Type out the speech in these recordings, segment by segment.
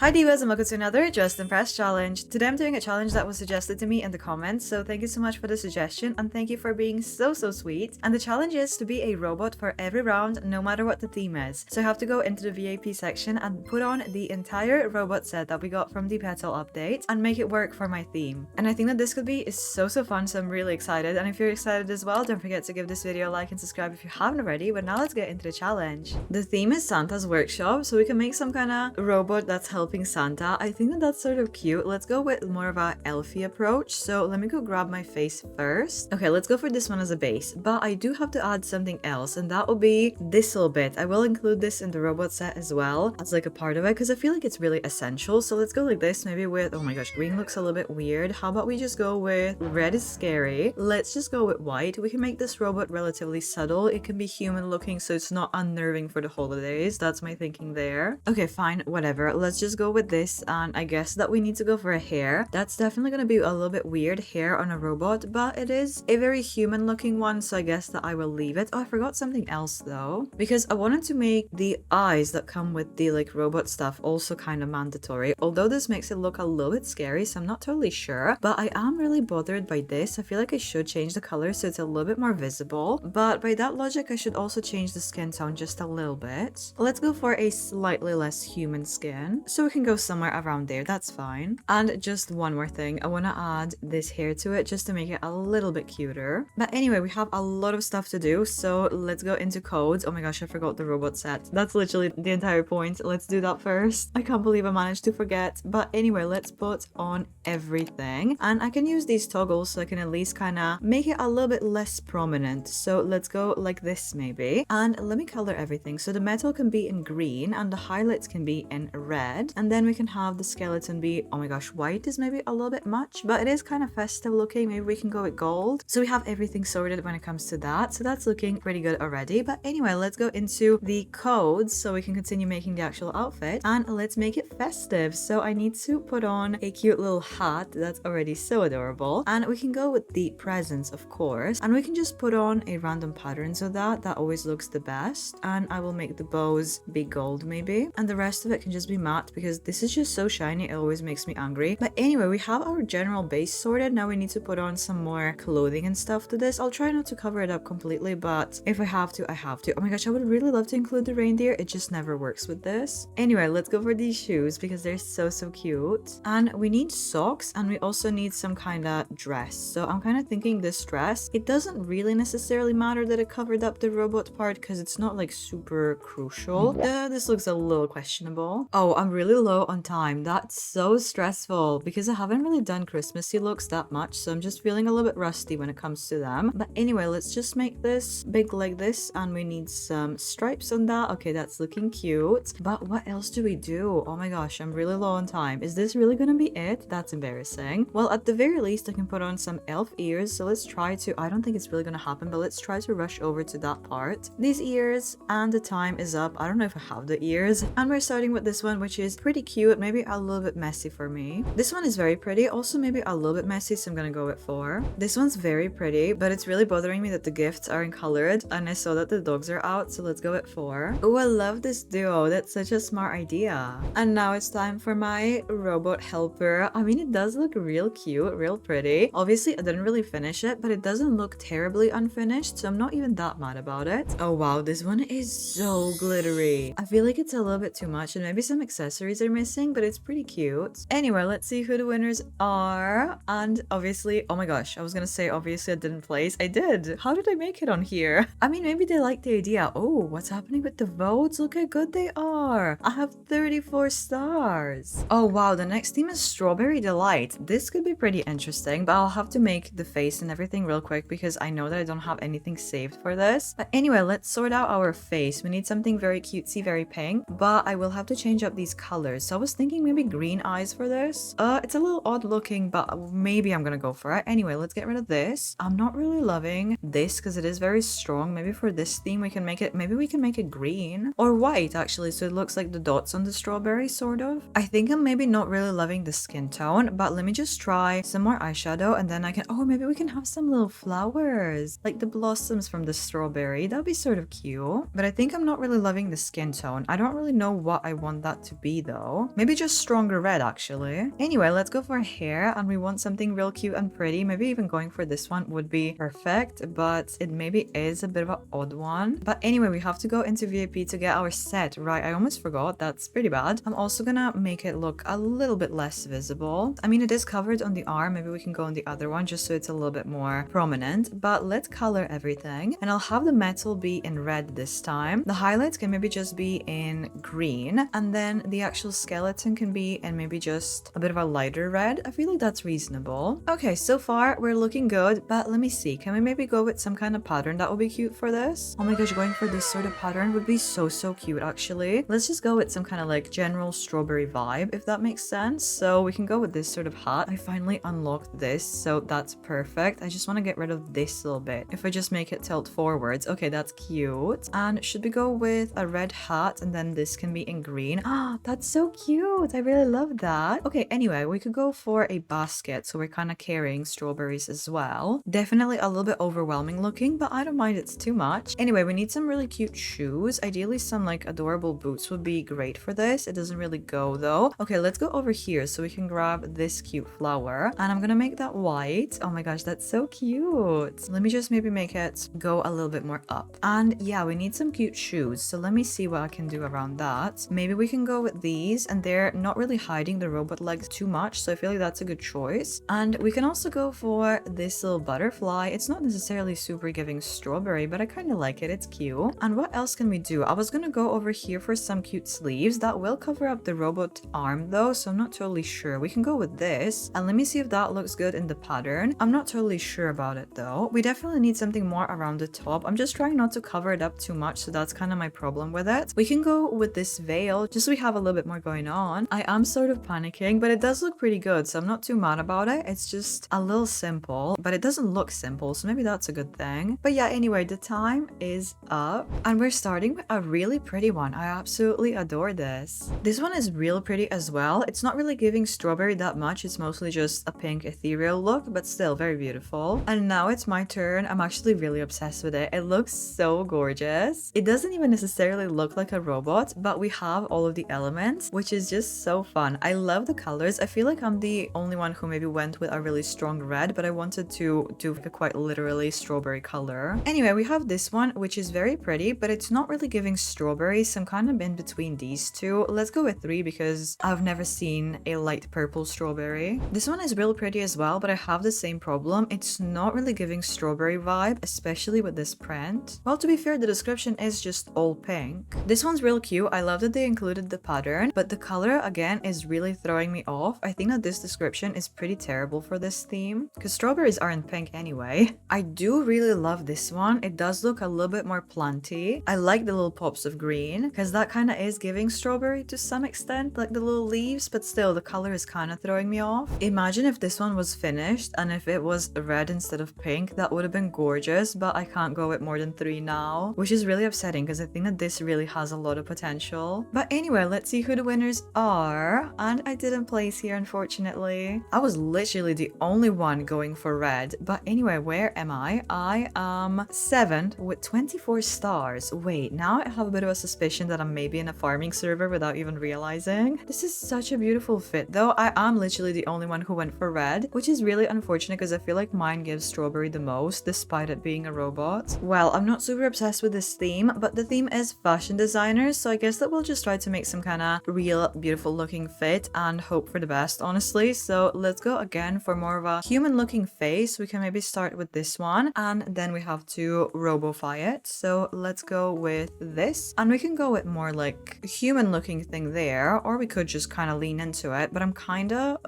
Hi divas and welcome to another Just Impressed challenge. Today I'm doing a challenge that was suggested to me in the comments, so thank you so much for the suggestion and thank you for being so sweet. And the challenge is to be a robot for every round no matter what the theme is. So I have to go into the VIP section and put on the entire robot set that we got from the Petal update and make it work for my theme. And I think that this could be so fun, so I'm really excited. And if you're excited as well, don't forget to give this video a like and subscribe if you haven't already. But now let's get into the challenge. The theme is Santa's workshop, so we can make some kind of robot that's helping Santa. I think that that's sort of cute. Let's go with more of a elfie approach. So let me go grab my face first. Okay, let's go for this one as a base, but I do have to add something else, and that will be this little bit. I will include this in the robot set as well as like a part of it because I feel like it's really essential. So let's go like this, maybe with, oh my gosh, green looks a little bit weird. How about we just go with red is scary. Let's just go with white. We can make this robot relatively subtle. It can be human looking so it's not unnerving for the holidays. That's my thinking there. Okay, fine, whatever. Let's just go with this, and I guess that we need to go for a hair. That's definitely gonna be a little bit weird hair on a robot, but it is a very human looking one, so I guess that I will leave it. Oh, I forgot something else though, because I wanted to make the eyes that come with the like robot stuff also kind of mandatory, although this makes it look a little bit scary, so I'm not totally sure, but I am really bothered by this. I feel like I should change the color so it's a little bit more visible, but by that logic I should also change the skin tone just a little bit. Let's go for a slightly less human skin, so we can go somewhere around there. That's fine. And just one more thing, I want to add this hair to it just to make it a little bit cuter. But anyway, we have a lot of stuff to do, so let's go into codes. Oh my gosh, I forgot the robot set. That's literally the entire point. Let's do that first. I can't believe I managed to forget. But anyway, let's put on everything, and I can use these toggles so I can at least kind of make it a little bit less prominent. So let's go like this maybe, and let me color everything. So the metal can be in green and the highlights can be in red, and then we can have the skeleton be, oh my gosh, white is maybe a little bit much, but it is kind of festive looking. Maybe we can go with gold. So we have everything sorted when it comes to that, so that's looking pretty good already. But anyway, let's go into the codes so we can continue making the actual outfit, and let's make it festive. So I need to put on a cute little hat that's already so adorable, and we can go with the presents, of course, and we can just put on a random pattern so that always looks the best. And I will make the bows be gold maybe, and the rest of it can just be matte because this is just so shiny, it always makes me angry. But anyway, we have our general base sorted. Now we need to put on some more clothing and stuff to this. I'll try not to cover it up completely, but if I have to, I have to. Oh my gosh, I would really love to include the reindeer. It just never works with this. Anyway, let's go for these shoes because they're so cute. And we need socks, and we also need some kind of dress. So I'm kind of thinking this dress, it doesn't really necessarily matter that it covered up the robot part because it's not like super crucial. This looks a little questionable. Oh, I'm really low on time. That's so stressful because I haven't really done Christmassy looks that much, so I'm just feeling a little bit rusty when it comes to them. But anyway, let's just make this big like this, and we need some stripes on that. Okay, that's looking cute. But what else do we do? Oh my gosh, I'm really low on time. Is this really gonna be it? That's embarrassing. Well, at the very least, I can put on some elf ears, so let's try to, I don't think it's really gonna happen, but let's try to rush over to that part. These ears, and the time is up. I don't know if I have the ears. And we're starting with this one, which is pretty cute, maybe a little bit messy for me. This one is very pretty, also maybe a little bit messy, so I'm gonna go with 4. This one's very pretty, but it's really bothering me that the gifts aren't colored, and I saw that the dogs are out, so let's go with 4. Oh, I love this duo. That's such a smart idea. And now it's time for my robot helper. I mean, it does look real cute, real pretty. Obviously, I didn't really finish it, but it doesn't look terribly unfinished, so I'm not even that mad about it. Oh wow, this one is so glittery. I feel like it's a little bit too much, and maybe some accessories are missing, but it's pretty cute. Anyway, let's see who the winners are. And obviously, oh my gosh, I was gonna say obviously I didn't place. I did. How did I make it on here? I mean, maybe they like the idea. Oh, what's happening with the votes? Look how good they are. I have 34 stars. Oh wow, the next theme is Strawberry Delight. This could be pretty interesting, but I'll have to make the face and everything real quick because I know that I don't have anything saved for this. But anyway, let's sort out our face. We need something very cutesy, very pink, but I will have to change up these colors. So I was thinking maybe green eyes for this. It's a little odd looking, but maybe I'm gonna go for it. Anyway, let's get rid of this. I'm not really loving this because it is very strong. Maybe for this theme we can make it, maybe we can make it green or white actually, so it looks like the dots on the strawberry sort of. I think I'm maybe not really loving the skin tone, but let me just try some more eyeshadow and then I can, oh, maybe we can have some little flowers like the blossoms from the strawberry. That'd be sort of cute, but I think I'm not really loving the skin tone. I don't really know what I want that to be though. though. Maybe just stronger red actually. Anyway, let's go for hair, and we want something real cute and pretty. Maybe even going for this one would be perfect, but it maybe is a bit of an odd one. But anyway, we have to go into VIP to get our set, right? I almost forgot. That's pretty bad. I'm also gonna make it look a little bit less visible. I mean, it is covered on the arm. Maybe we can go on the other one just so it's a little bit more prominent. But let's color everything, and I'll have the metal be in red this time. The highlights can maybe just be in green, and then the actual skeleton can be in maybe just a bit of a lighter red. I feel like that's reasonable. Okay, so far we're looking good, but let me see. Can we maybe go with some kind of pattern that would be cute for this? Oh my gosh, going for this sort of pattern would be so cute actually. Let's just go with some kind of like general strawberry vibe, if that makes sense. So we can go with this sort of hat. I finally unlocked this, so that's perfect. I just want to get rid of this little bit. If I just make it tilt forwards, okay, that's cute. And should we go with a red hat, and then this can be in green? Ah, that's so cute. I really love that. Okay, anyway, we could go for a basket, so we're kind of carrying strawberries as well. Definitely a little bit overwhelming looking, but I don't mind. It's too much. Anyway, we need some really cute shoes. Ideally some like adorable boots would be great for this. It doesn't really go though. Okay, let's go over here so we can grab this cute flower, and I'm gonna make that white. Oh my gosh, that's so cute. Let me just maybe make it go a little bit more up. And yeah, we need some cute shoes, so let me see what I can do around that. Maybe we can go with these, and they're not really hiding the robot legs too much, so I feel like that's a good choice. And we can also go for this little butterfly. It's not necessarily super giving strawberry, but I kind of like it. It's cute. And what else can we do? I was gonna go over here for some cute sleeves that will cover up the robot arm though, so I'm not totally sure. We can go with this, and let me see if that looks good in the pattern. I'm not totally sure about it though. We definitely need something more around the top. I'm just trying not to cover it up too much, so that's kind of my problem with it. We can go with this veil just so we have a little bit more going on. I am sort of panicking, but it does look pretty good, so I'm not too mad about it. It's just a little simple, but it doesn't look simple, so maybe that's a good thing. But yeah, anyway, the time is up, and we're starting with a really pretty one. I absolutely adore this. This one is real pretty as well. It's not really giving strawberry that much. It's mostly just a pink ethereal look, but still very beautiful. And now it's my turn. I'm actually really obsessed with it. It looks so gorgeous. It doesn't even necessarily look like a robot, but we have all of the elements, which is just so fun. I love the colors. I feel like I'm the only one who maybe went with a really strong red, but I wanted to do like a quite literally strawberry color. Anyway, we have this one, which is very pretty, but it's not really giving strawberry, so I'm kind of in between these two. Let's go with 3 because I've never seen a light purple strawberry. This one is real pretty as well, but I have the same problem. It's not really giving strawberry vibe, especially with this print. Well, to be fair, the description is just all pink. This one's real cute. I love that they included the pattern, but the color again is really throwing me off. I think that this description is pretty terrible for this theme because strawberries aren't pink anyway. I do really love this one. It does look a little bit more planty. I like the little pops of green because that kind of is giving strawberry to some extent, like the little leaves, but still the color is kind of throwing me off. Imagine if this one was finished and if it was red instead of pink. That would have been gorgeous, but I can't go with more than 3 now, which is really upsetting because I think that this really has a lot of potential. But anyway, let's see who the winners are. And I didn't place here, unfortunately. I was literally the only one going for red. But anyway, where am I? I am 7th with 24 stars. Wait, now I have a bit of a suspicion that I'm maybe in a farming server without even realizing. This is such a beautiful fit though. I am literally the only one who went for red, which is really unfortunate because I feel like mine gives strawberry the most despite it being a robot. Well, I'm not super obsessed with this theme, but the theme is fashion designers, so I guess that we'll just try to make some kind of real beautiful looking fit and hope for the best, honestly. So let's go again for more of a human looking face. We can maybe start with this one, and then we have to robofy it. So let's go with this, and we can go with more like human looking thing there, or we could just kind of lean into it, but I'm kind of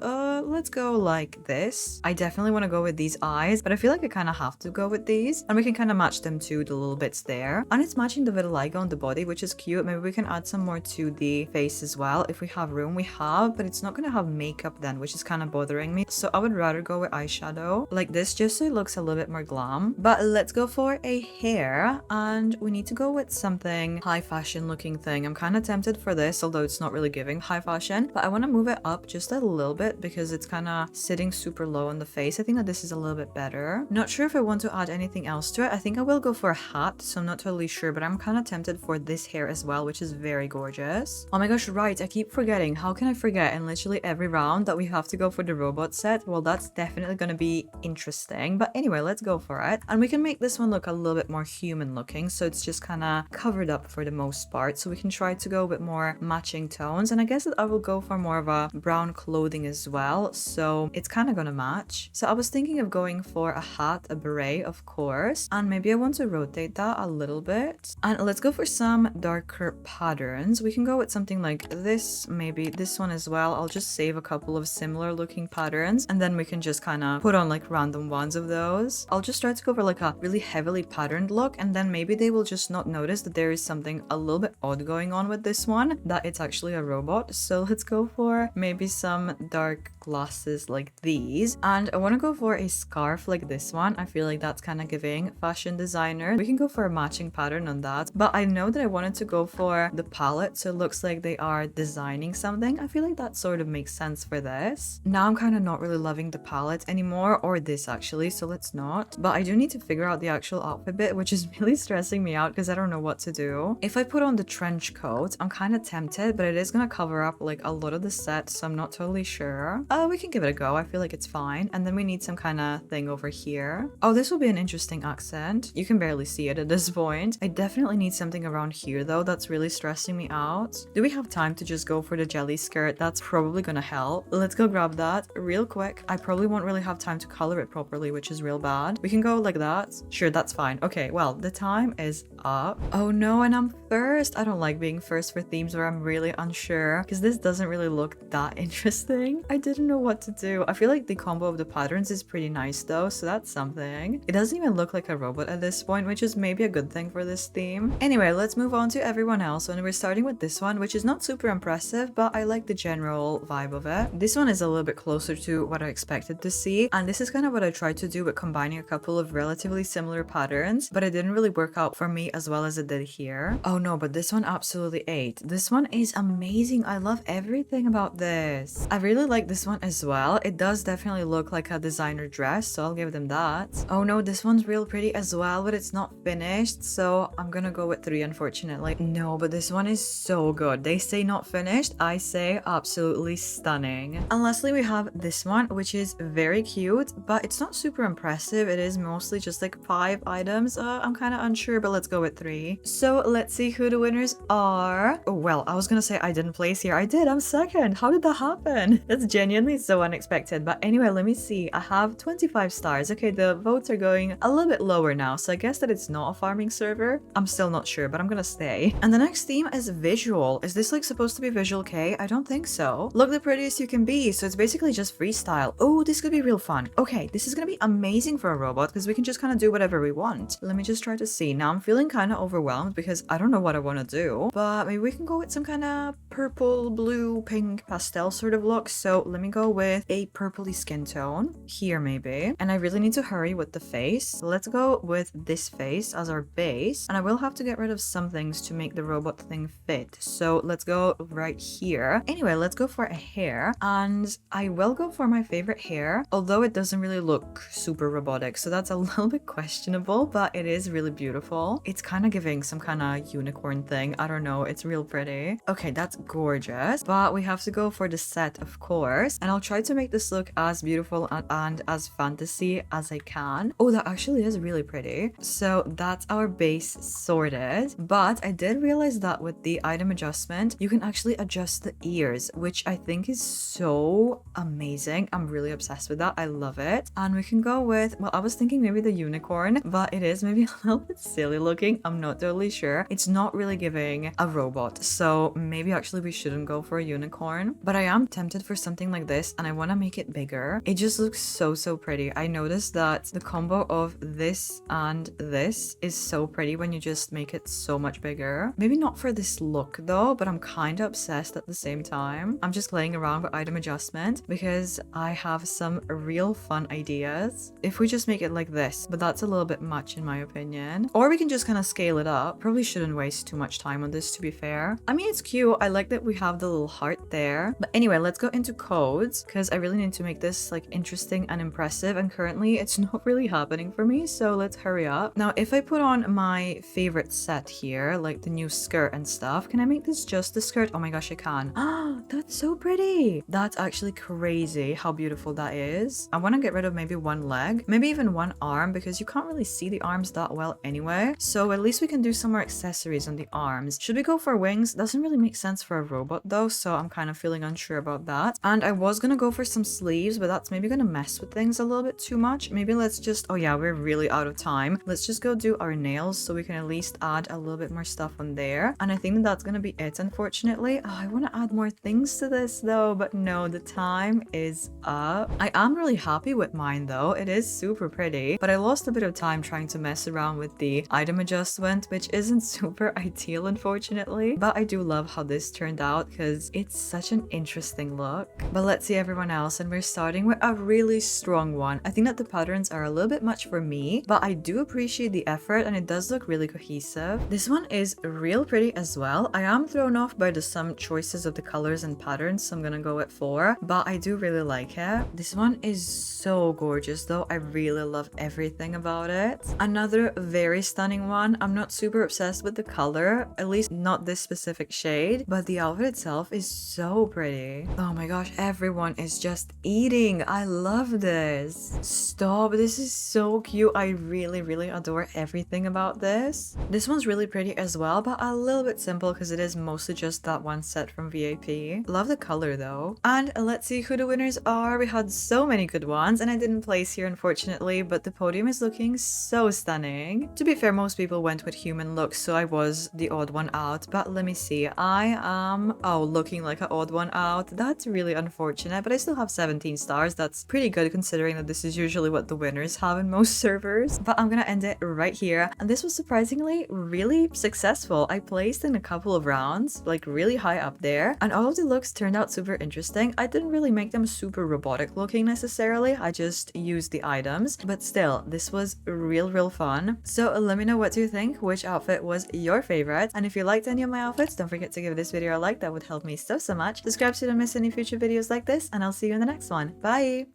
let's go like this. I definitely want to go with these eyes, but I feel like I kind of have to go with these, and we can kind of match them to the little bits there, and it's matching the vitiligo on the body, which is cute. Maybe we can add some more to the face as well if we have room. We have, but it's not gonna have makeup then, which is kind of bothering me, so I would rather go with eyeshadow like this just so it looks a little bit more glam. But let's go for a hair, and we need to go with something high fashion looking thing. I'm kind of tempted for this, although it's not really giving high fashion, but I want to move it up just a little bit because it's kind of sitting super low on the face. I think that this is a little bit better. Not sure if I want to add anything else to it. I think I will go for a hat, so I'm not totally sure, but I'm kind of tempted for this hair as well, which is very gorgeous. Oh my gosh, right, I keep forgetting. How can I forget? In literally every round that we have to go for the robot set, well, that's definitely gonna be interesting. But anyway, let's go for it. And we can make this one look a little bit more human looking, so it's just kind of covered up for the most part. So we can try to go a bit more matching tones, and I guess that I will go for more of a brown clothing as well, so it's kind of gonna match. So I was thinking of going for a hat, a beret, of course, and maybe I want to rotate that a little bit. And let's go for some darker patterns. We can go with something like this, maybe this one as well. I'll just save a couple of similar looking patterns, and then we can just kind of put on like random ones of those. I'll just try to go for like a really heavily patterned look, and then maybe they will just not notice that there is something a little bit odd going on with this one, that it's actually a robot. So let's go for maybe some dark glasses like these, and I want to go for a scarf like this one. I feel like that's kind of giving fashion designer. We can go for a matching pattern on that, but I know that I wanted to go for the palette, so it looks like they are designing something. I feel like that sort of makes sense for this. Now I'm kind of not really loving the palette anymore, or this actually, so let's not. But I do need to figure out the actual outfit bit, which is really stressing me out because I don't know what to do. If I put on the trench coat, I'm kind of tempted, but it is gonna cover up like a lot of the set, so I'm not totally sure. We can give it a go. I feel like it's fine. And then we need some kind of thing over here. Oh, this will be an interesting accent. You can barely see it at this point. I definitely need something around here though. That's really stressing me out. Do we have time to just go for the jelly skirt? That's probably gonna help. Let's go grab that real quick. I probably won't really have time to color it properly, which is real bad. We can go like that. Sure, that's fine. Okay, well, the time is up. Oh no, and I'm first. I don't like being first for themes where I'm really unsure, because this doesn't really look that interesting. I didn't know what to do. I feel like the combo of the patterns is pretty nice though, so that's something. It doesn't even look like a robot at this point, which is maybe a good thing for this theme. Anyway, let's move on to everyone else, and we're starting with this one, which is not super impressive, but I like the general vibe of it. This one is a little bit closer to what I expected to see, and this is kind of what I tried to do with combining a couple of relatively similar patterns, but it didn't really work out for me as well as it did here. Oh no, but this one absolutely ate. This one is amazing. I love everything about this. I really like this one as well. It does definitely look like a designer dress, so I'll give them that. Oh no, this one's real pretty as well, but it's not finished, so I'm gonna go with 3, unfortunately. No, but this one is so good. They say not finished, I say absolutely stunning. And lastly, we have this one, which is very cute, but it's not super impressive. It is mostly just like 5 items. I'm kind of unsure, but let's go with 3. So let's see who the winners are. Oh, well, I was gonna say I didn't place here. I did. I'm second. How did that happen? That's genuinely so unexpected. But anyway, let me see. I have 25 stars. Okay, the votes are going a little bit lower now, so I guess that it's not a farming server. I'm still not sure, but I'm gonna stay. And the next theme is visual. Is this like supposed to be visual K? I don't think so. Look the prettiest you can be, so it's basically just freestyle. Oh, this could be real fun. Okay, this is gonna be amazing for a robot because we can just kind of do whatever we want. Let me just try to see. Now I'm feeling kind of overwhelmed because I don't know what I want to do, but maybe we can go with some kind of purple, blue, pink, pastel sort of look. So let me go with a purpley skin tone here maybe. And I really need to hurry with the face. So let's go with this face as our base. And I will have to get rid of some things to make the robot thing fit. So let's go right here. Anyway, let's go for a hair. And I will go for my favorite hair, although it doesn't really look super robotic. So that's a little bit questionable, but it is really beautiful. It's kind of giving some kind of unicorn thing. I don't know. It's real pretty. Okay, that's gorgeous. But we have to go for the set, of course. And I'll try to make this look as beautiful and as fantasy as I can. Oh, that actually is really pretty. So that's our base sorted. But I did realize that with the item adjustment, you can actually adjust the ears, which I think is so amazing. I'm really obsessed with that. I love it. And we can go with, well, I was thinking maybe the unicorn, but it is maybe a little bit silly looking. I'm not totally sure. It's not really giving a robot. So maybe actually we shouldn't go for a unicorn. But I am tempted for something like this, and I want to make it bigger. It just looks so pretty. I noticed that the combo of this and this is so pretty when you just make it so much bigger. Maybe not for this look though, but I'm kind of obsessed at the same time. I'm just playing around with item adjustment because I have some real fun ideas. If we just make it like this, but that's a little bit much in my opinion. Or we can just kind of scale it up. Probably shouldn't waste too much time on this, to be fair. I mean, it's cute. I like that we have the little heart there. But anyway, let's go into codes because I really need to make this like interesting and impressive, and currently it's not really happening for me, so let's hurry up. Now if I put on my favorite set here, like the new skirt and stuff, can I make this just the skirt? Oh my gosh, I can. Ah, that's so pretty. That's actually crazy how beautiful that is. I want to get rid of maybe one leg, maybe even one arm, because you can't really see the arms that well anyway. So at least we can do some more accessories on the arms. Should we go for wings? Doesn't really make sense for a robot though, so I'm kind of feeling unsure about that. And I was gonna go for some sleeves, but that's maybe gonna mess with things a little bit too much. Maybe let's just, oh yeah, we're really out of time. Let's just go do our nails so we can at least add a little bit more stuff on there. And I think that's gonna be it, unfortunately. Oh, I want to add more things to this though, but no, the time is up. I am really happy with mine though. It is super pretty, but I lost a bit of time trying to mess around with the item adjustment, which isn't super ideal, unfortunately. But I do love how this turned out because it's such an interesting look. But let's see everyone else, and we're starting with a really strong one. I think that the patterns are a little bit much for me, but I do appreciate the effort and it does look really cohesive. This one is real pretty as well. I am thrown off by the some choices of the colors and patterns, so I'm gonna go with 4, but I do really like it. This one is so gorgeous though. I really love everything about it. Another very stunning one. I'm not super obsessed with the color, at least not this specific shade, but the outfit itself is so pretty. Oh my gosh, everyone is just eating. I love this. Stop, this is so cute. I really adore everything about this. This one's really pretty as well, but a little bit simple because it is mostly just that one set from VIP. Love the color though. And let's see who the winners are. We had so many good ones and I didn't place here unfortunately, but the podium is looking so stunning. To be fair, most people went with human looks, so I was the odd one out, but let me see. I am, oh, looking like an odd one out. That's really unfortunate, but I still have 17 stars. That's pretty good considering that this is usually what the winners have in most servers. But I'm gonna end it right here, and this was surprisingly really successful. I placed in a couple of rounds, like really high up there, and all of the looks turned out super interesting. I didn't really make them super robotic looking necessarily, I just used the items, but still, this was real fun. So let me know what you think, which outfit was your favorite, and if you liked any of my outfits, don't forget to give this video a like. That would help me so much. Subscribe so you don't miss any future videos like this, and I'll see you in the next one. Bye!